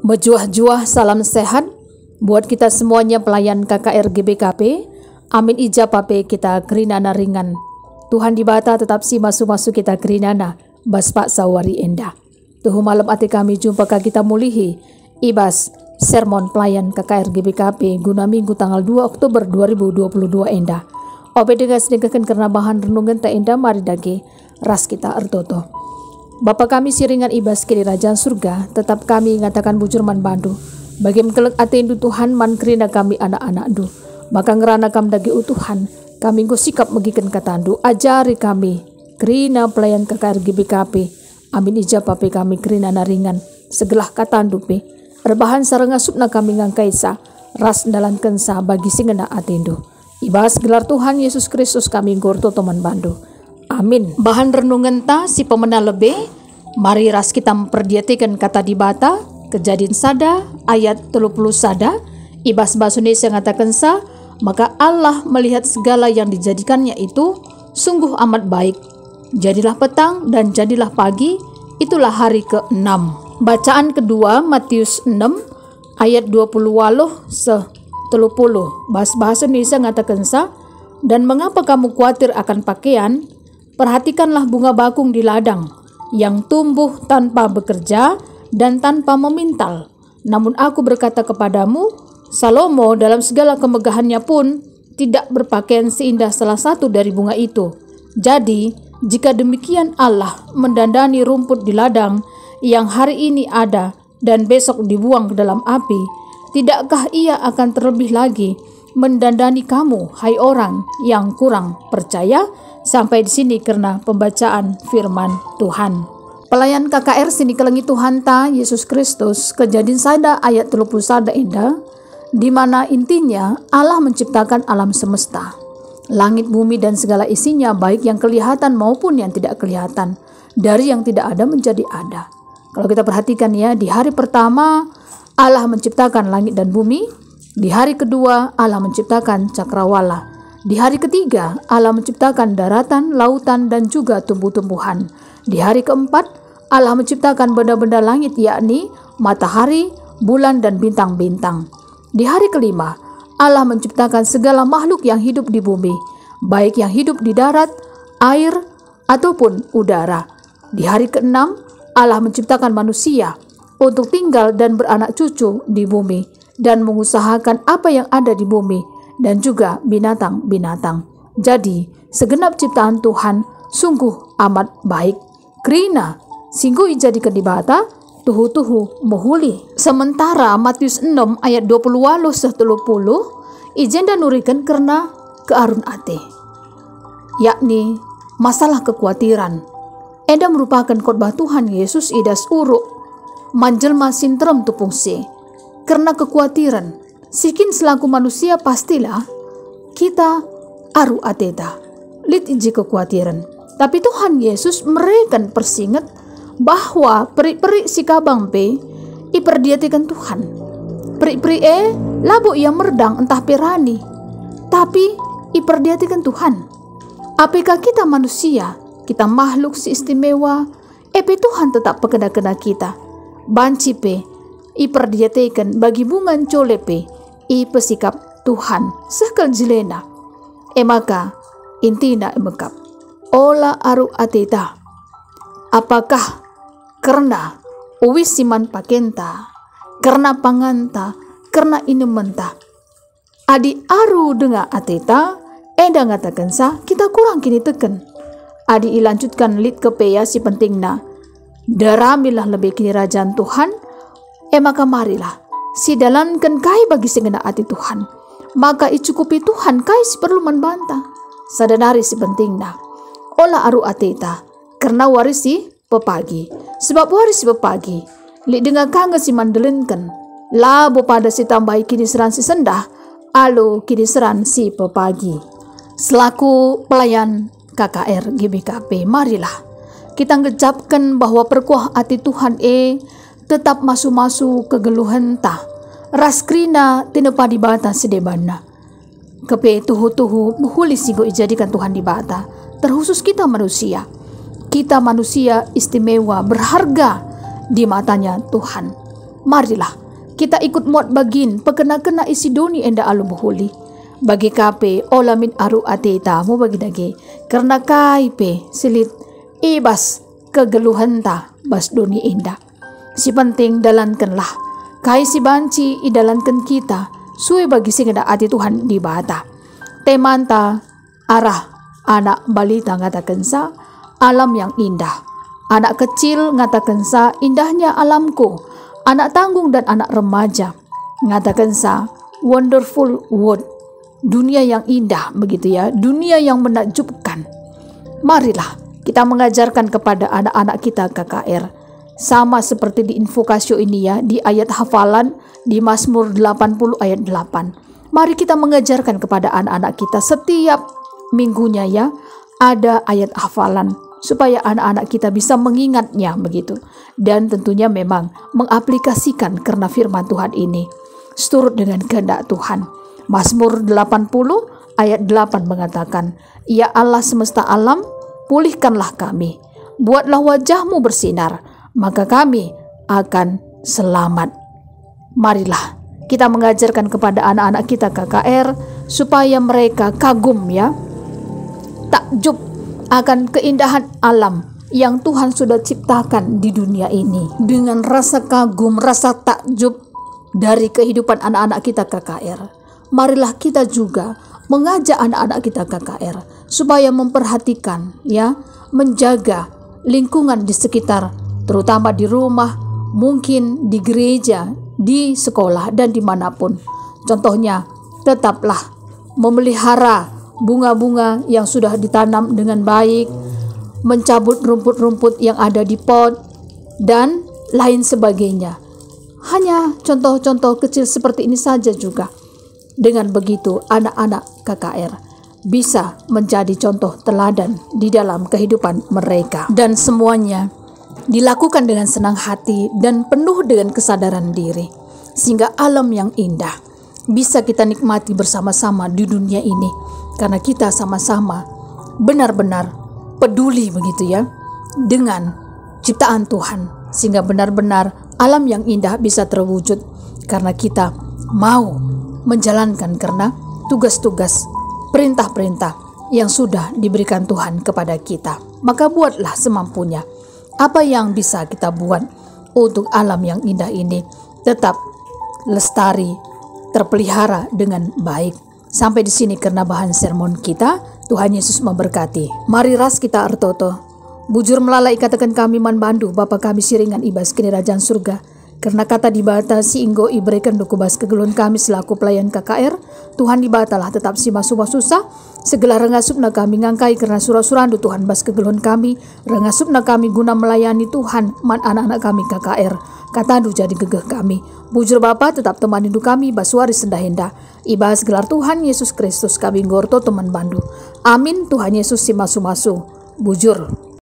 Mejuah-juah salam sehat buat kita semuanya pelayan KKR GBKP. Amin ijapape kita kerinana ringan. Tuhan di bata tetap si masu-masu kita kerinana baspak sawari endah. Tuhu malam ati kami jumpa kita mulihi ibas sermon pelayan KKR GBKP guna minggu tanggal 2 Oktober 2022 endah. Obe dengan sedengkakan karena bahan renungan tak endah mari dagi ras kita ertoto. Bapa kami siringan ibas ke kerajaan surga, tetap kami ngatakan bujur man bandu. Bagi kelek atendu Tuhan man kerina kami anak-anak du. Maka ngerana kam dagi utuhan, kami go sikap megikan katandu, ajari kami kerina pelayan KKR GBKP. Amin ijapape kami kerina naringan, segelah katandu pe. Rebahan sarang asupna kami ngangkaisa, ras dalan kensa bagi singena atendu. Ibas gelar Tuhan Yesus Kristus kami gorto toman bandu. Amin. Bahan renungan ta si pemena lebe. Mari ras kita memperdiatikan kata di bata. Kejadian sada ayat 30 sada. Ibas bahasa Indonesia ngatakan sa. Maka Allah melihat segala yang dijadikannya itu sungguh amat baik. Jadilah petang dan jadilah pagi. Itulah hari ke-6. Bacaan kedua Matius 6 ayat 20 waluh se 30. Bahasa Indonesia ngatakan sa. Dan mengapa kamu khawatir akan pakaian? Perhatikanlah bunga bakung di ladang yang tumbuh tanpa bekerja dan tanpa memintal. Namun aku berkata kepadamu, Salomo dalam segala kemegahannya pun tidak berpakaian seindah salah satu dari bunga itu. Jadi, jika demikian Allah mendandani rumput di ladang yang hari ini ada dan besok dibuang ke dalam api, tidakkah ia akan terlebih lagi mendandani kamu, hai orang yang kurang percaya? Sampai di sini karena pembacaan firman Tuhan. Pelayan KKR sini kelengi Tuhan ta Yesus Kristus kejadian sada ayat 30 sada indah, di mana intinya Allah menciptakan alam semesta, langit bumi dan segala isinya, baik yang kelihatan maupun yang tidak kelihatan, dari yang tidak ada menjadi ada. Kalau kita perhatikan ya, di hari pertama Allah menciptakan langit dan bumi, di hari kedua Allah menciptakan cakrawala. Di hari ketiga, Allah menciptakan daratan, lautan, dan juga tumbuh-tumbuhan. Di hari keempat, Allah menciptakan benda-benda langit, yakni matahari, bulan, dan bintang-bintang. Di hari kelima, Allah menciptakan segala makhluk yang hidup di bumi, baik yang hidup di darat, air, ataupun udara. Di hari keenam, Allah menciptakan manusia untuk tinggal dan beranak cucu di bumi, dan mengusahakan apa yang ada di bumi, dan juga binatang-binatang. Jadi, segenap ciptaan Tuhan sungguh amat baik. Krina, singgu ijadikan di bata, tuhu-tuhu mohuli. Sementara Matius 6 ayat 20 waluh 10 ijenda nurikan karena kearun ate, yakni masalah kekhawatiran. Eda merupakan khotbah Tuhan Yesus idas uruk manjelma sintrom tupungse karena kekhawatiran. Sikin selaku manusia pastilah kita aru ateta lit iji kekhawatiran. Tapi Tuhan Yesus mereken persingat bahwa peri-peri si kabang pe iperdiatikan Tuhan. Peri-peri labu ia merdang entah pirani, tapi iperdiatikan Tuhan. Apakah kita manusia, kita makhluk si istimewa, Tuhan tetap pekena-kena kita. Banci pe iperdiatikan bagi bungan colepe pesikap Tuhan sekal jilena. Maka intina emekap ola aru ateta. Apakah karena uwis siman pakenta, karena panganta, karena inementa. Adi aru denga ateta, eda ngatakan sa kita kurang kini teken. Adi ilanjutkan lit kepeya si pentingna. Daramilah lebih kini rajaan Tuhan. Maka marilah si dalankan kai bagi sengena ati Tuhan. Maka icukupi Tuhan kai si perlu membantah. Sadanari si pentingna. Ola aru ateta karena warisi pepagi. Sebab warisi pepagi li dengar kanga si mandelenkan. Labo pada si tambahi kini seran si sendah. Alo kini seran si pepagi. Selaku pelayan KKR GBKP, marilah kita ngejapkan bahwa perkuah ati Tuhan tetap masu-masu kegeluhan ta. Raskrina tinepa di bata sedebana. Kepe tuhu-tuhu muhuli sigo ijadikan Tuhan di bata. Terkhusus kita manusia. Kita manusia istimewa, berharga di matanya Tuhan. Marilah kita ikut muat bagin pekena-kena isi doni enda alu buhuli. Bagi kape olamin aru ate tamu bagi dage. Karena kaipe silit ibas kegeluhan ta bas doni indah. Si penting dalankanlah. Kai si banci idalankan kita. Suwe bagi sing ada ati Tuhan di bata. Temanta arah anak balita ngatakan sa alam yang indah. Anak kecil ngatakan sa indahnya alamku. Anak tanggung dan anak remaja ngatakan sa wonderful world. Dunia yang indah begitu ya, dunia yang menakjubkan. Marilah kita mengajarkan kepada anak-anak kita KKR. Sama seperti di Invokasio ini ya, di ayat hafalan di Mazmur 80 ayat 8. Mari kita mengajarkan kepada anak-anak kita setiap minggunya ya, ada ayat hafalan supaya anak-anak kita bisa mengingatnya begitu. Dan tentunya memang mengaplikasikan karena firman Tuhan ini seturut dengan kehendak Tuhan. Mazmur 80 ayat 8 mengatakan, "Ya Allah semesta alam, pulihkanlah kami. Buatlah wajahmu bersinar, maka kami akan selamat." Marilah kita mengajarkan kepada anak-anak kita KKR supaya mereka kagum ya, takjub akan keindahan alam yang Tuhan sudah ciptakan di dunia ini. Dengan rasa kagum, rasa takjub dari kehidupan anak-anak kita KKR, marilah kita juga mengajak anak-anak kita KKR supaya memperhatikan ya, menjaga lingkungan di sekitar, terutama di rumah, mungkin di gereja, di sekolah dan dimanapun. Contohnya, tetaplah memelihara bunga-bunga yang sudah ditanam dengan baik, mencabut rumput-rumput yang ada di pot, dan lain sebagainya. Hanya contoh-contoh kecil seperti ini saja juga. Dengan begitu anak-anak KKR bisa menjadi contoh teladan di dalam kehidupan mereka. Dan semuanya dilakukan dengan senang hati dan penuh dengan kesadaran diri. Sehingga alam yang indah bisa kita nikmati bersama-sama di dunia ini. Karena kita sama-sama benar-benar peduli begitu ya dengan ciptaan Tuhan. Sehingga benar-benar alam yang indah bisa terwujud karena kita mau menjalankan karena tugas-tugas, perintah-perintah yang sudah diberikan Tuhan kepada kita. Maka buatlah semampunya apa yang bisa kita buat untuk alam yang indah ini tetap lestari, terpelihara dengan baik. Sampai di sini karena bahan sermon kita. Tuhan Yesus memberkati. Mari ras kita artoto. Bujur melalai katakan kami man bandu Bapa kami siringan ibas kini kerajaan surga. Karena kata dibata si inggo iberikan dukubas kegelun kami selaku pelayan KKR. Tuhan dibatalah tetap si masuk susah. Segala rengasupna kami ngangkai karena surah-surandu Tuhan bas kegelun kami. Rengasupna kami guna melayani Tuhan man anak-anak kami KKR. Katandu jadi gegeh kami. Bujur Bapa tetap teman hindu kami bas waris sendah-hendah. Ibas gelar Tuhan Yesus Kristus kami ngorto teman bandu. Amin. Tuhan Yesus si masu-masu. Bujur.